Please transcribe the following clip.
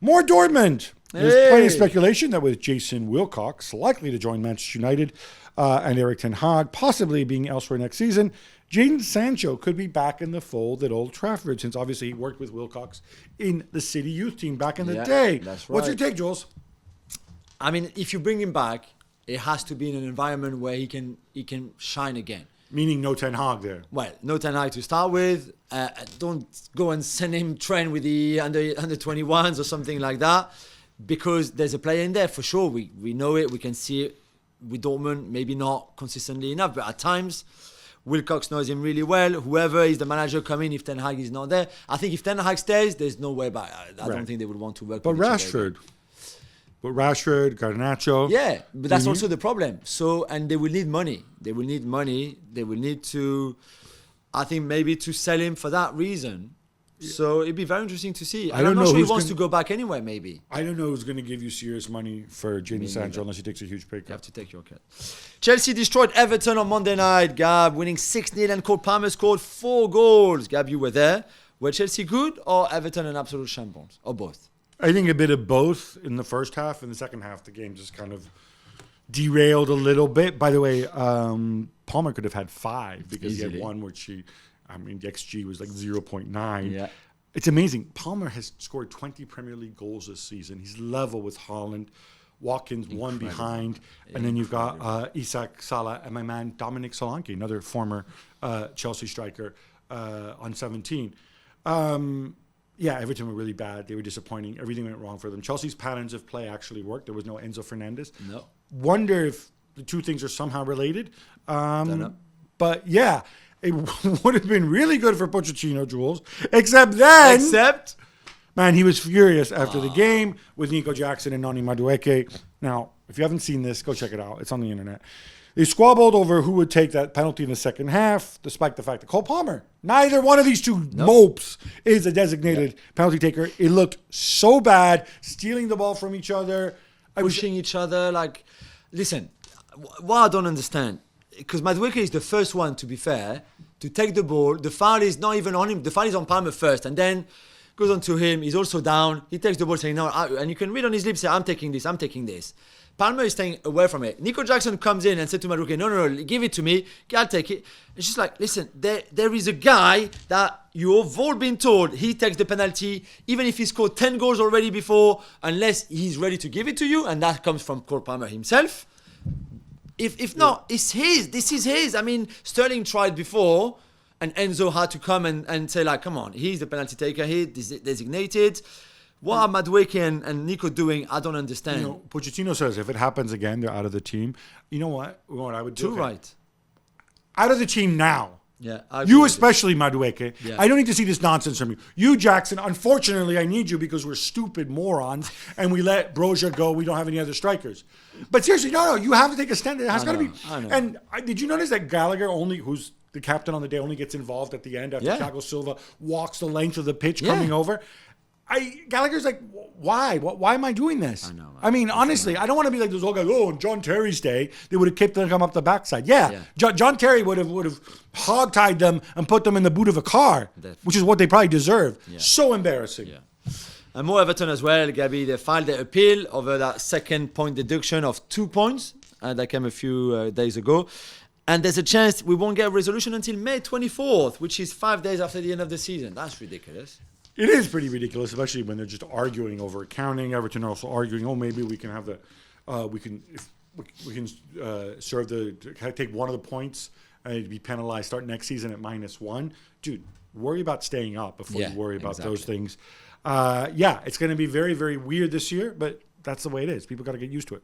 More Dortmund. There's plenty of speculation that with Jason Wilcox likely to join Manchester United and Erik ten Hag possibly being elsewhere next season, Jadon Sancho could be back in the fold at Old Trafford, since obviously he worked with Wilcox in the City youth team back in the day. That's right. What's your take, Jules? I mean, if you bring him back, it has to be in an environment where he can shine again. Meaning no Ten Hag there. Well, no Ten Hag to start with. Don't go and send him train with the under 21s or something like that, because there's a player in there for sure. We know it. We can see it with Dortmund. Maybe not consistently enough, but at times Wilcox knows him really well. Whoever is the manager coming, if Ten Hag is not there, I think if Ten Hag stays, there's no way back. I don't think they would want to work. But with Rashford. But Rashford, Garnacho. Yeah, but that's also the problem. So, and they will need money. They will need to, I think, maybe to sell him for that reason. So it'd be very interesting to see. And I'm not sure he wants to go back anywhere, maybe. I don't know who's going to give you serious money for Jadon Sancho unless he takes a huge pay cut. You have to take your cut. Chelsea destroyed Everton on Monday night, Gab, winning 6-0, and Cole Palmer scored 4 goals. Gab, you were there. Were Chelsea good or Everton an absolute shambles? Or both? I think a bit of both in the first half. In the second half, the game just kind of derailed a little bit. By the way, Palmer could have had 5 because he had one where the XG was like 0.9. Yeah. It's amazing. Palmer has scored 20 Premier League goals this season. He's level with Haaland. Watkins one behind. And then you've got Isak, Salah, and my man Dominic Solanke, another former Chelsea striker on 17. Yeah, Everton were really bad. They were disappointing. Everything went wrong for them. Chelsea's patterns of play actually worked. There was no Enzo Fernandez. No. Wonder if the two things are somehow related. Don't know. But yeah, it would have been really good for Pochettino, Jules. Except then... Man, he was furious after the game with Nico Jackson and Noni Madueke. Now, if you haven't seen this, go check it out. It's on the internet. They squabbled over who would take that penalty in the second half, despite the fact that Cole Palmer, neither one of these two mopes is a designated penalty taker. It looked so bad, stealing the ball from each other. Pushing each other. Like, listen, what I don't understand, because Madueke is the first one, to be fair, to take the ball. The foul is not even on him. The foul is on Palmer first, and then goes on to him. He's also down. He takes the ball saying, no, and you can read on his lips, say, I'm taking this. Palmer is staying away from it. Nico Jackson comes in and said to Madueke, no, give it to me. I'll take it. It's just like, listen, there is a guy that you've all been told he takes the penalty, even if he scored 10 goals already before, unless he's ready to give it to you, and that comes from Cole Palmer himself. If not, it's his. This is his. I mean, Sterling tried before, and Enzo had to come and say, like, come on, he's the penalty taker, he's designated. What are Madueke and Nico doing? I don't understand. You know, Pochettino says if it happens again, they're out of the team. You know what? What I would do? Right. Out of the team now. Yeah. You especially, Madueke. Yeah. I don't need to see this nonsense from you. You, Jackson, unfortunately, I need you because we're stupid morons and we let Broja go. We don't have any other strikers. But seriously, no, you have to take a stand. It has got to be. I know. And did you notice that Gallagher who's the captain on the day, only gets involved at the end after Thiago Silva walks the length of the pitch coming over? Gallagher's like, why? Why am I doing this? I know. I mean, honestly, I don't want to be like those old guys. Oh, on John Terry's day, they would have kicked them up the backside. Yeah. John Terry would have hogtied them and put them in the boot of a car, which is what they probably deserve. Yeah. So embarrassing. Yeah. And more Everton as well, Gabi. They filed their appeal over that second point deduction of 2 points that came a few days ago. And there's a chance we won't get a resolution until May 24th, which is 5 days after the end of the season. That's ridiculous. It is pretty ridiculous, especially when they're just arguing over accounting. Everton are also arguing, maybe we can have take one of the points and be penalized, start next season at -1. Dude, worry about staying up before you worry about those things. It's going to be very, very weird this year, but that's the way it is. People got to get used to it.